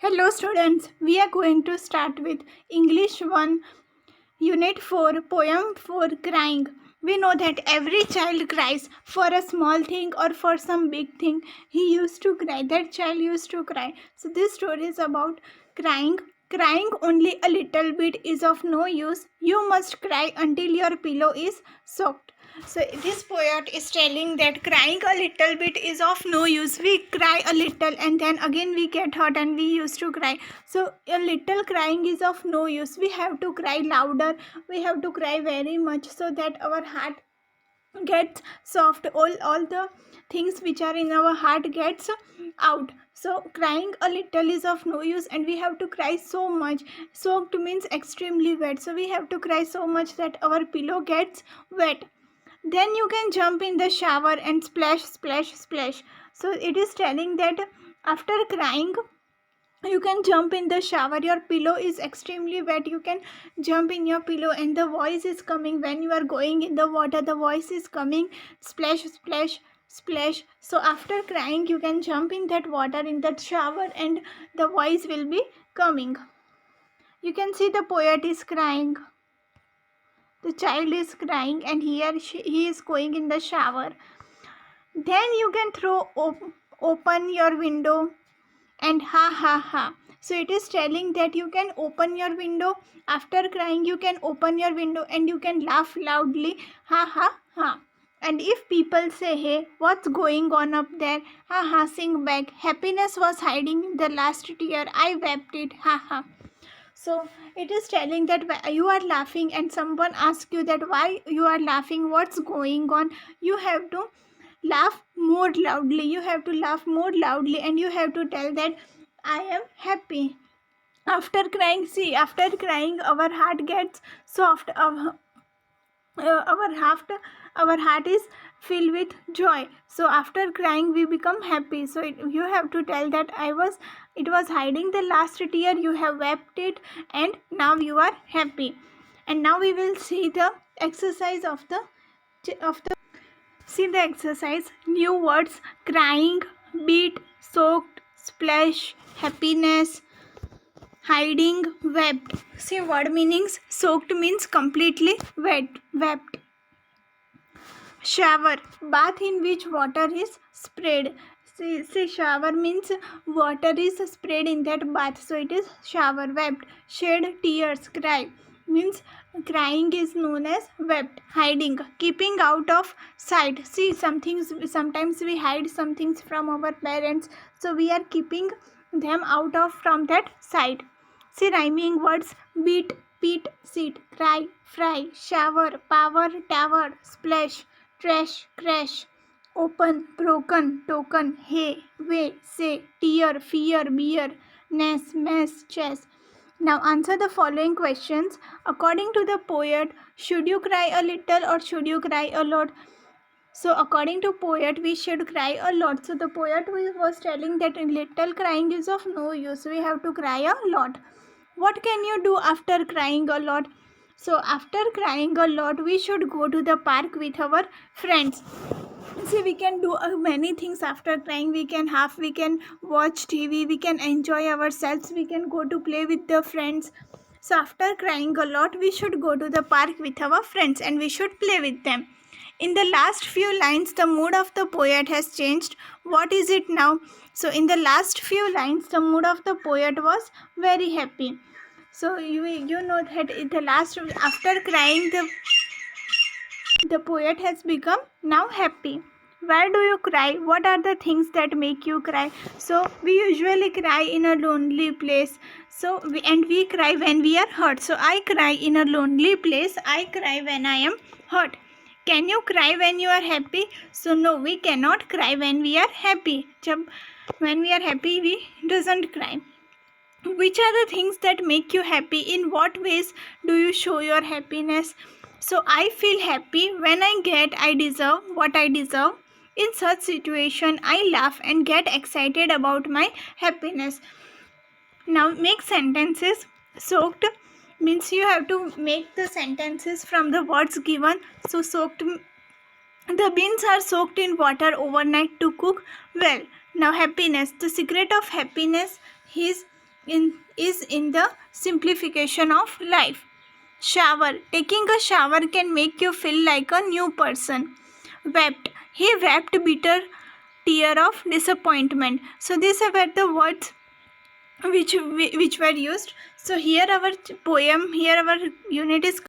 Hello students, we are going to start with English 1 Unit 4 Poem for Crying. We know that every child cries for a small thing or for some big thing. He used to cry, that child used to cry. So this story is about crying. Crying only a little bit is of no use. You must cry until your pillow is soaked. So this poet is telling that crying a little bit is of no use. We cry a little and then again we get hurt and we used to cry. So a little crying is of no use. We have to cry louder. We have to cry very much so that our heart gets soft. All the things which are in our heart gets out. So crying a little is of no use and we have to cry so much. Soaked means extremely wet. So we have to cry so much that our pillow gets wet. Then you can jump in the shower and splash, splash, splash. So it is telling that after crying you can jump in the shower. Your pillow is extremely wet, you can jump in your pillow and the voice is coming. When you are going in the water, the voice is coming, splash, splash, splash. So after crying you can jump in that water, in that shower, and the voice will be coming. You can see the poet is crying. The child is crying and he is going in the shower. Then you can open your window and ha ha ha. So it is telling that you can open your window. After crying you can open your window and you can laugh loudly, ha ha ha. And if people say, hey, what's going on up there, ha ha, sing back, happiness was hiding in the last tear, I wept it, ha ha. So it is telling that you are laughing and someone asks you that why you are laughing, what's going on. You have to laugh more loudly. You have to laugh more loudly and you have to tell that I am happy. After crying, see, after crying our heart gets soft. Our heart is filled with joy. So after crying we become happy. So you have to tell that it was hiding the last tear, you have wept it, and now you are happy. And now we will see the exercise of the see the exercise. New words: crying, beat, soaked, splash, happiness, hiding, wept. See word meanings. Soaked means completely wet, wept. Shower, bath in which water is sprayed. See, shower means water is sprayed in that bath, so it is shower. Wept, shed tears, cry means crying is known as wept. Hiding, keeping out of sight. See, sometimes we hide some things from our parents, so we are keeping them out of from that sight. See rhyming words: beat, beat, sit, cry, fry, shower, power, tower, splash, trash, crash, open, broken, token, hay, way, say, tear, fear, beer, ness, mess, chess. Now answer the following questions. According to the poet, should you cry a little or should you cry a lot? So according to poet, we should cry a lot. So the poet was telling that little crying is of no use. We have to cry a lot. What can you do after crying a lot? So after crying a lot, we should go to the park with our friends. See, we can do many things after crying. We can watch TV, we can enjoy ourselves, we can go to play with the friends. So after crying a lot, we should go to the park with our friends and we should play with them. In the last few lines, the mood of the poet has changed. What is it now? So in the last few lines, the mood of the poet was very happy. So you know that in the last, after crying, the poet has become now happy. Where do you cry? What are the things that make you cry? So we usually cry in a lonely place. So we cry when we are hurt. So I cry in a lonely place. I cry when I am hurt. Can you cry when you are happy? So no, we cannot cry when we are happy. When we are happy, we doesn't cry. Which are the things that make you happy? In what ways do you show your happiness? So I feel happy when I deserve what I deserve. In such situation, I laugh and get excited about my happiness. Now make sentences. Soaked means you have to make the sentences from the words given. So soaked, the beans are soaked in water overnight to cook well. Now happiness, the secret of happiness is in the simplification of life. Shower. Taking a shower can make you feel like a new person. Wept. He wept bitter tear of disappointment. So these were the words which were used. So here our poem, here our unit is